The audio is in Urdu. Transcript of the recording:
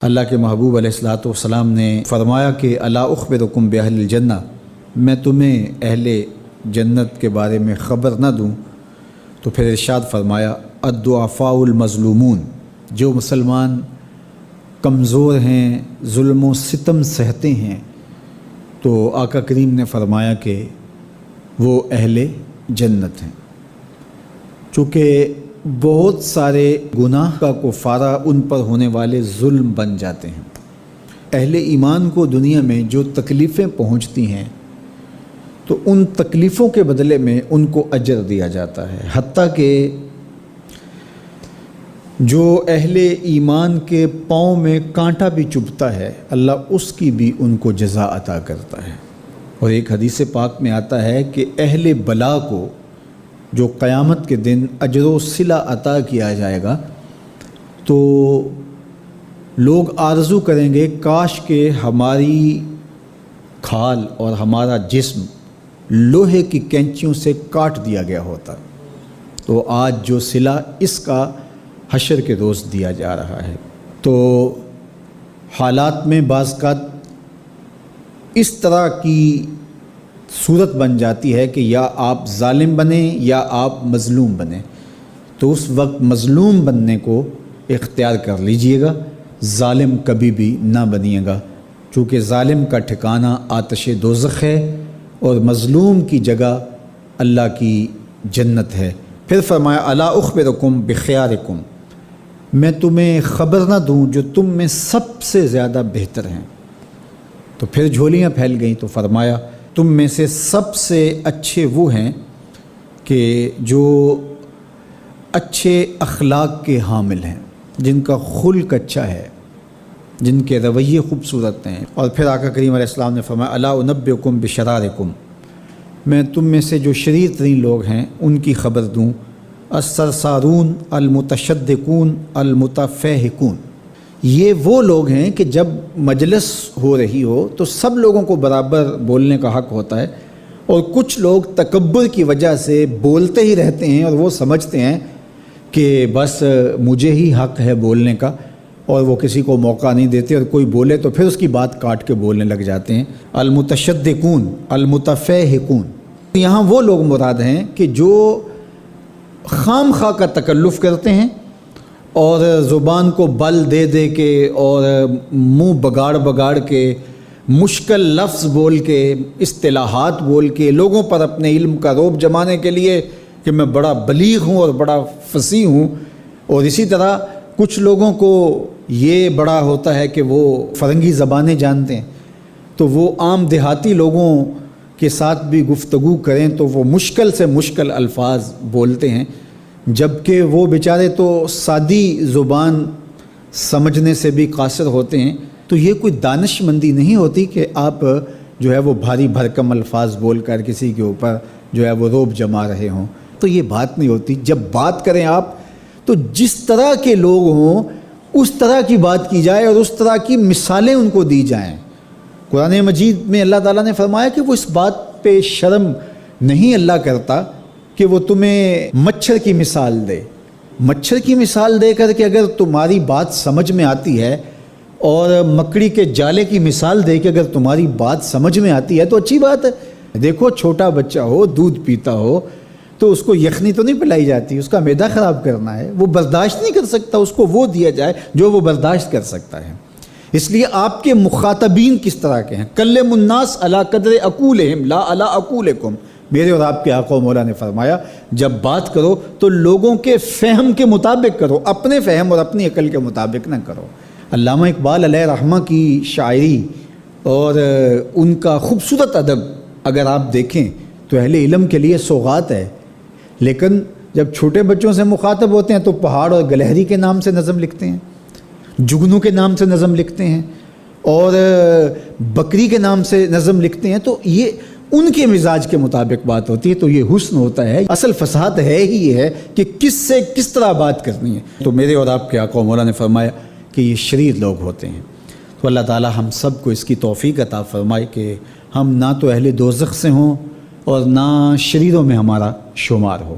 اللہ کے محبوب علیہ الصلوۃ والسلام نے فرمایا کہ الا اخبرکم باہل الجنہ، میں تمہیں اہل جنت کے بارے میں خبر نہ دوں؟ تو پھر ارشاد فرمایا الضعفاء المظلومون، جو مسلمان کمزور ہیں، ظلم و ستم سہتے ہیں، تو آقا کریم نے فرمایا کہ وہ اہل جنت ہیں۔ چونکہ بہت سارے گناہ کا کفارہ ان پر ہونے والے ظلم بن جاتے ہیں۔ اہل ایمان کو دنیا میں جو تکلیفیں پہنچتی ہیں تو ان تکلیفوں کے بدلے میں ان کو اجر دیا جاتا ہے، حتیٰ کہ جو اہل ایمان کے پاؤں میں کانٹا بھی چبھتا ہے اللہ اس کی بھی ان کو جزا عطا کرتا ہے۔ اور ایک حدیث پاک میں آتا ہے کہ اہل بلا کو جو قیامت کے دن اجر و صلہ عطا کیا جائے گا تو لوگ آرزو کریں گے کاش کہ ہماری کھال اور ہمارا جسم لوہے کی کینچیوں سے کاٹ دیا گیا ہوتا، تو آج جو صلہ اس کا حشر کے روز دیا جا رہا ہے۔ تو حالات میں بعض اوقات اس طرح کی صورت بن جاتی ہے کہ یا آپ ظالم بنیں یا آپ مظلوم بنیں، تو اس وقت مظلوم بننے کو اختیار کر لیجئے گا، ظالم کبھی بھی نہ بنیے گا، چونکہ ظالم کا ٹھکانہ آتش دوزخ ہے اور مظلوم کی جگہ اللہ کی جنت ہے۔ پھر فرمایا الا اخبرکم بخیارکم، میں تمہیں خبر نہ دوں جو تم میں سب سے زیادہ بہتر ہیں؟ تو پھر جھولیاں پھیل گئیں، تو فرمایا تم میں سے سب سے اچھے وہ ہیں کہ جو اچھے اخلاق کے حامل ہیں، جن کا خلق اچھا ہے، جن کے رویے خوبصورت ہیں۔ اور پھر آقا کریم علیہ السلام نے فرمایا الا انبئکم بشرارکم، میں تم میں سے جو شریر ترین لوگ ہیں ان کی خبر دوں، السرسارون المتشدقون المتفہقون، یہ وہ لوگ ہیں کہ جب مجلس ہو رہی ہو تو سب لوگوں کو برابر بولنے کا حق ہوتا ہے، اور کچھ لوگ تکبر کی وجہ سے بولتے ہی رہتے ہیں اور وہ سمجھتے ہیں کہ بس مجھے ہی حق ہے بولنے کا، اور وہ کسی کو موقع نہیں دیتے، اور کوئی بولے تو پھر اس کی بات کاٹ کے بولنے لگ جاتے ہیں۔ المتشدقون المتفہقون، یہاں وہ لوگ مراد ہیں کہ جو خام خواہ کا تکلف کرتے ہیں اور زبان کو بل دے دے کے اور منہ بگاڑ کے مشکل لفظ بول کے اصطلاحات بول کے لوگوں پر اپنے علم کا رعب جمانے کے لیے کہ میں بڑا بلیغ ہوں اور بڑا فصیح ہوں، اور اسی طرح کچھ لوگوں کو یہ بڑا ہوتا ہے کہ وہ فرنگی زبانیں جانتے ہیں، تو وہ عام دیہاتی لوگوں کے ساتھ بھی گفتگو کریں تو وہ مشکل سے مشکل الفاظ بولتے ہیں، جبکہ وہ بیچارے تو سادی زبان سمجھنے سے بھی قاصر ہوتے ہیں۔ تو یہ کوئی دانش مندی نہیں ہوتی کہ آپ جو ہے وہ بھاری بھرکم الفاظ بول کر کسی کے اوپر جو ہے وہ رعب جما رہے ہوں، تو یہ بات نہیں ہوتی۔ جب بات کریں آپ تو جس طرح کے لوگ ہوں اس طرح کی بات کی جائے اور اس طرح کی مثالیں ان کو دی جائیں۔ قرآن مجید میں اللہ تعالیٰ نے فرمایا کہ وہ اس بات پہ شرم نہیں اللہ کرتا کہ وہ تمہیں مچھر کی مثال دے۔ مچھر کی مثال دے کر کے اگر تمہاری بات سمجھ میں آتی ہے، اور مکڑی کے جالے کی مثال دے کے اگر تمہاری بات سمجھ میں آتی ہے تو اچھی بات ہے۔ دیکھو چھوٹا بچہ ہو، دودھ پیتا ہو تو اس کو یخنی تو نہیں پلائی جاتی، اس کا معدہ خراب کرنا ہے، وہ برداشت نہیں کر سکتا، اس کو وہ دیا جائے جو وہ برداشت کر سکتا ہے۔ اس لیے آپ کے مخاطبین کس طرح کے ہیں؟ کلموا الناس علی قدر عقولہم لا علی عقولکم، میرے اور آپ کے آقا و مولا نے فرمایا جب بات کرو تو لوگوں کے فہم کے مطابق کرو، اپنے فہم اور اپنی عقل کے مطابق نہ کرو۔ علامہ اقبال علیہ رحمہ کی شاعری اور ان کا خوبصورت ادب اگر آپ دیکھیں تو اہل علم کے لیے سوغات ہے، لیکن جب چھوٹے بچوں سے مخاطب ہوتے ہیں تو پہاڑ اور گلہری کے نام سے نظم لکھتے ہیں، جگنو کے نام سے نظم لکھتے ہیں، اور بکری کے نام سے نظم لکھتے ہیں، تو یہ ان کے مزاج کے مطابق بات ہوتی ہے۔ تو یہ حسن ہوتا ہے، اصل فساد ہے ہی یہ ہے کہ کس سے کس طرح بات کرنی ہے۔ تو میرے اور آپ کے آقا و مولا نے فرمایا کہ یہ شریر لوگ ہوتے ہیں۔ تو اللہ تعالی ہم سب کو اس کی توفیق عطا فرمائے کہ ہم نہ تو اہل دوزخ سے ہوں اور نہ شریروں میں ہمارا شمار ہو۔